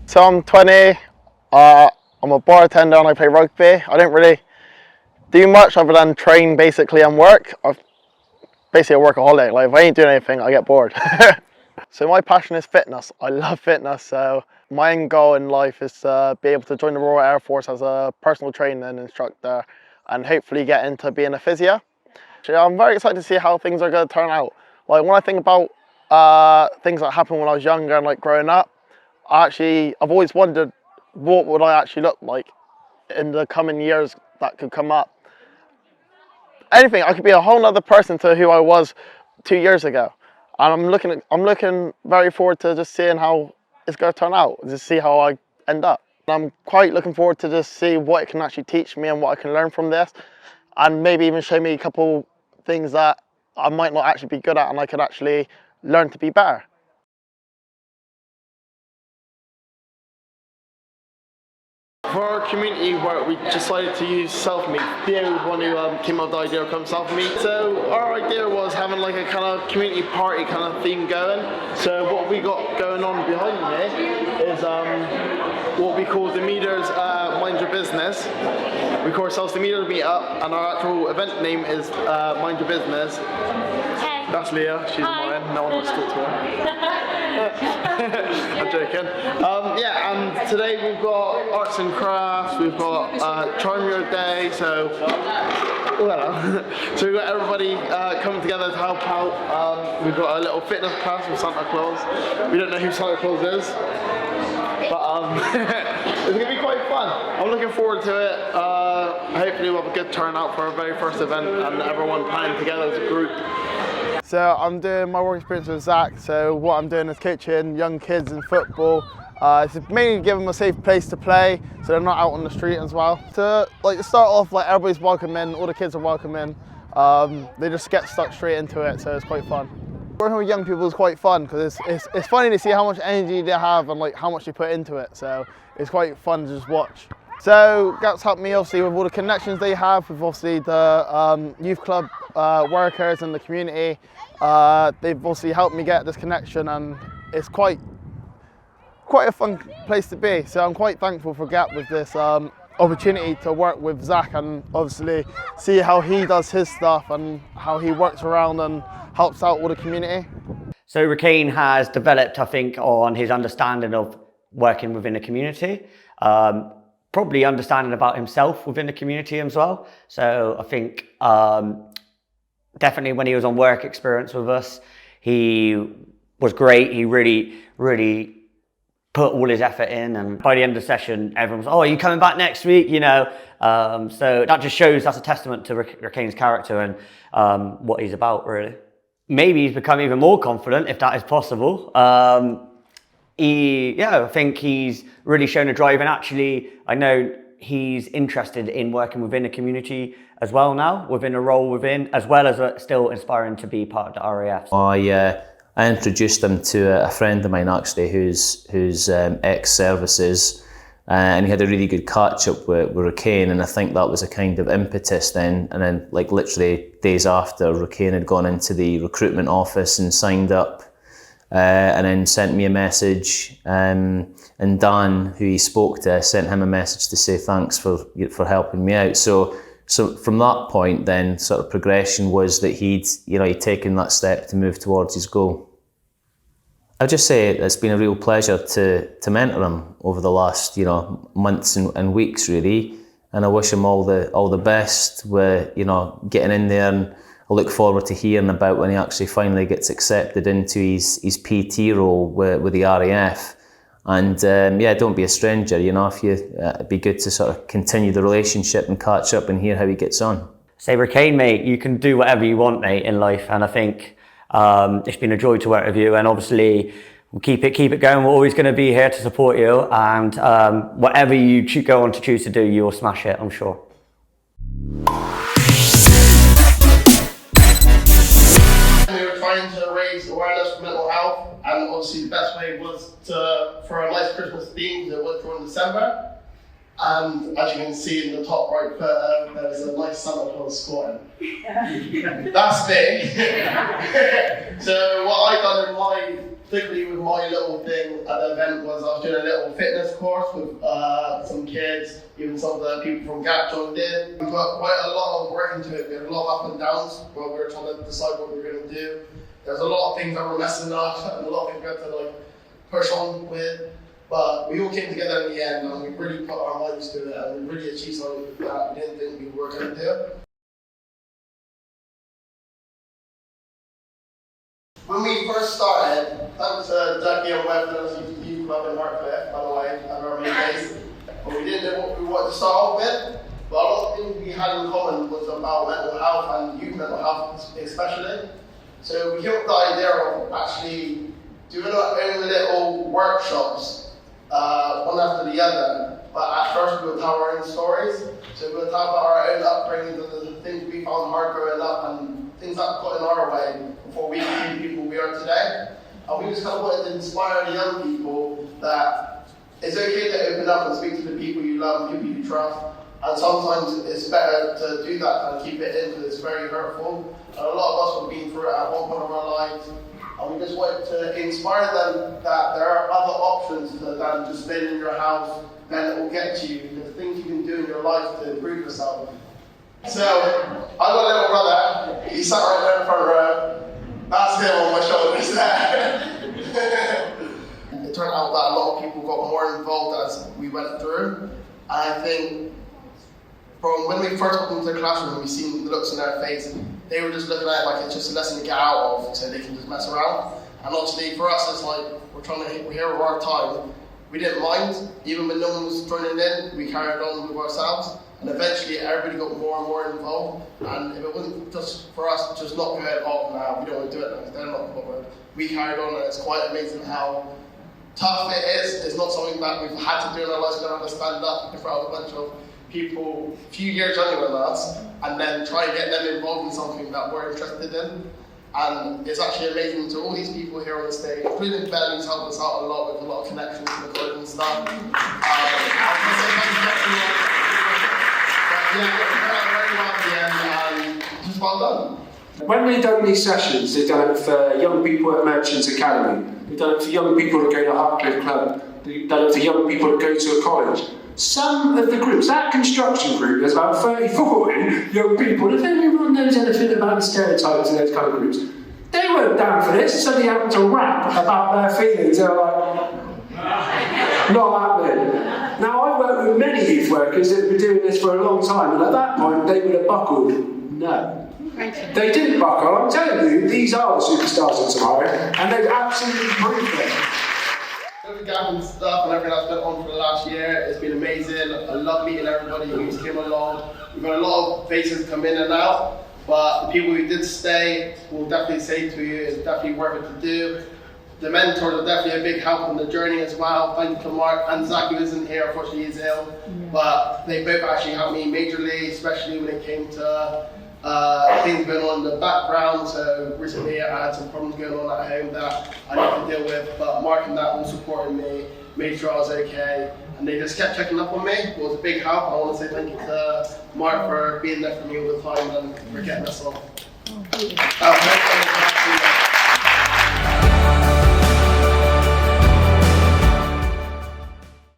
So I'm 20, I'm a bartender and I play rugby. I don't really do much other than train basically and work. I'm basically a workaholic, like if I ain't doing anything I get bored. So my passion is fitness. I love fitness, so my end goal in life is to be able to join the Royal Air Force as a personal trainer and instructor and hopefully get into being a physio. I'm very excited to see how things are going to turn out. Like when I think about things that happened when I was younger and like growing up, I've always wondered what would I actually look like in the coming years that could come up. Anything, I could be a whole other person to who I was 2 years ago. And I'm looking very forward to just seeing how it's going to turn out, just see how I end up. I'm quite looking forward to just see what it can actually teach me and what I can learn from this, and maybe even show me a couple things that I might not actually be good at and I could actually learn to be better. For our community work, we decided to use self-meet. Theo was one who came up with the idea of come self-meet. So our idea was having like a kind of community party kind of theme going. So what we got going on behind me is what we call the Meters Mind Your Business. We call ourselves the Meters Meet Up, and our actual event name is Mind Your Business. Hey. That's Leah, she's mine, no one wants to talk to her. I'm joking. Yeah, and today we've got arts and crafts, we've got Charm Your Day, so so we've got everybody coming together to help out. We've got a little fitness class with Santa Claus. We don't know who Santa Claus is, but it's going to be quite fun. I'm looking forward to it. Hopefully we'll have a good turnout for our very first event and everyone planning together as a group. So I'm doing my work experience with Zach, so what I'm doing is coaching young kids in football. It's mainly give them a safe place to play, so they're not out on the street as well. To start off, like everybody's welcome in, all the kids are welcome in. They just get stuck straight into it, so it's quite fun. Working with young people is quite fun because it's funny to see how much energy they have and like how much they put into it, so it's quite fun to just watch. So that's helped me obviously with all the connections they have with obviously the youth club workers and the community. They've obviously helped me get this connection, and it's quite a fun place to be. So I'm quite thankful for Gap with this opportunity to work with Zach and obviously see how he does his stuff and how he works around and helps out all the community. So Racaine has developed, I think, on his understanding of working within the community. Probably understanding about himself within the community as well. So I think definitely when he was on work experience with us, he was great. He really put all his effort in, and by the end of the session, everyone was, "Oh, are you coming back next week?" You know, so that just shows that's a testament to Racaine's character and what he's about, really. Maybe he's become even more confident, if that is possible. I think he's really shown a drive, and actually, I know he's interested in working within the community as well now, within a role within, as well as still inspiring to be part of the RAF. I introduced him to a friend of mine actually, who's ex-services, and he had a really good catch up with Racaine, and I think that was a kind of impetus then. And then, like literally days after, Racaine had gone into the recruitment office and signed up. And then sent me a message, and Dan, who he spoke to, sent him a message to say thanks for helping me out. So from that point, then sort of progression was that he'd taken that step to move towards his goal. I'd just say it's been a real pleasure to mentor him over the last months and weeks really, and I wish him all the best with getting in there, and I look forward to hearing about when he actually finally gets accepted into his PT role with the RAF. And don't be a stranger, if it'd be good to sort of continue the relationship and catch up and hear how he gets on. Say, Racaine, mate, you can do whatever you want, mate, in life, and I think it's been a joy to work with you, and obviously we'll keep it going. We're always going to be here to support you, and whatever you go on to choose to do, you'll smash it, I'm sure. Trying to raise awareness for mental health, and obviously the best way was for a nice Christmas theme that was during December. And as you can see in the top right photo, there's a nice Santa Claus squatting. That's me. So what I done particularly with my little thing at the event was I was doing a little fitness course with some kids, even some of the people from Gap joined in. We put quite a lot of work into it. We had a lot of up and downs while we were trying to decide what we were going to do. There's a lot of things that were messing up and a lot of things we had to push on with. But we all came together in the end and we really put our minds to it and we really achieved something that we didn't think we were going to do. When we first started, thanks to Jackie and Webb, the youth club in Hartcliffe, by the way, at our main base, but we didn't know what we wanted to start off with. But a lot of things we had in common was about mental health and youth mental health especially. So we came up with the idea of actually doing our own little workshops, one after the other. But at first we would tell our own stories. So we would talk about our own upbringing and the things we found hard growing up and things that got in our way before we became the people we are today. And we just kind of wanted to inspire the young people that it's okay to open up and speak to the people you love, people you trust. And sometimes it's better to do that than keep it in because it's very hurtful. And a lot of us have been through it at one point of our lives. And we just wanted to inspire them that there are other options than just staying in your house and it will get to you. There's things you can do in your life to improve yourself. So, I got a little brother, he sat right there in the front row. That's him on my shoulders there. It turned out that a lot of people got more involved as we went through. And I think from when we first walked into the classroom and we seen the looks on their face, they were just looking at it like it's just a lesson to get out of so they can just mess around. And obviously for us it's like we're here with our time. We didn't mind, even when no one was joining in, we carried on with ourselves. And eventually everybody got more and more involved. And if it wasn't just for us just not going, oh nah, we don't want to do it now, they're not bothered. We carried on and it's quite amazing how tough it is. It's not something that we've had to do in our lives, we're going to stand up in front of a bunch of people a few years younger than us and then try and get them involved in something that we're interested in. And it's actually amazing to all these people here on the stage, including Ben, who's helped us out a lot with a lot of connections and recording and stuff. Just well done. When we've done these sessions, they've done it for young people at Merchants Academy, we've done it for young people that go to Hartcliffe Club, we've done it for young people that go to a college. Some of the groups, that construction group, there's about 34 young people. If anyone knows anything about the stereotypes in those kind of groups, they weren't down for this. Suddenly having to rap about their feelings. They're like, not happening. Now, I've worked with many youth workers that have been doing this for a long time, and at that point, they would have buckled. No. They didn't buckle. I'm telling you, these are the superstars of tomorrow, and they've absolutely proved it. The Gap and stuff and everything that's been on for the last year, it's been amazing. I love meeting everybody who's came along. We've got a lot of faces come in and out, but the people who did stay will definitely say to you it's definitely worth it to do. The mentors are definitely a big help on the journey as well. Thank you to Mark and Zach, who isn't here, unfortunately he's ill, but they both actually helped me majorly, especially when it came to things going on in the background. So recently I had some problems going on at home that I need to deal with, but Mark and that all supported me, made sure I was okay, and they just kept checking up on me. It was a big help. I want to say thank you to Mark for being there for me all the time and for getting us on.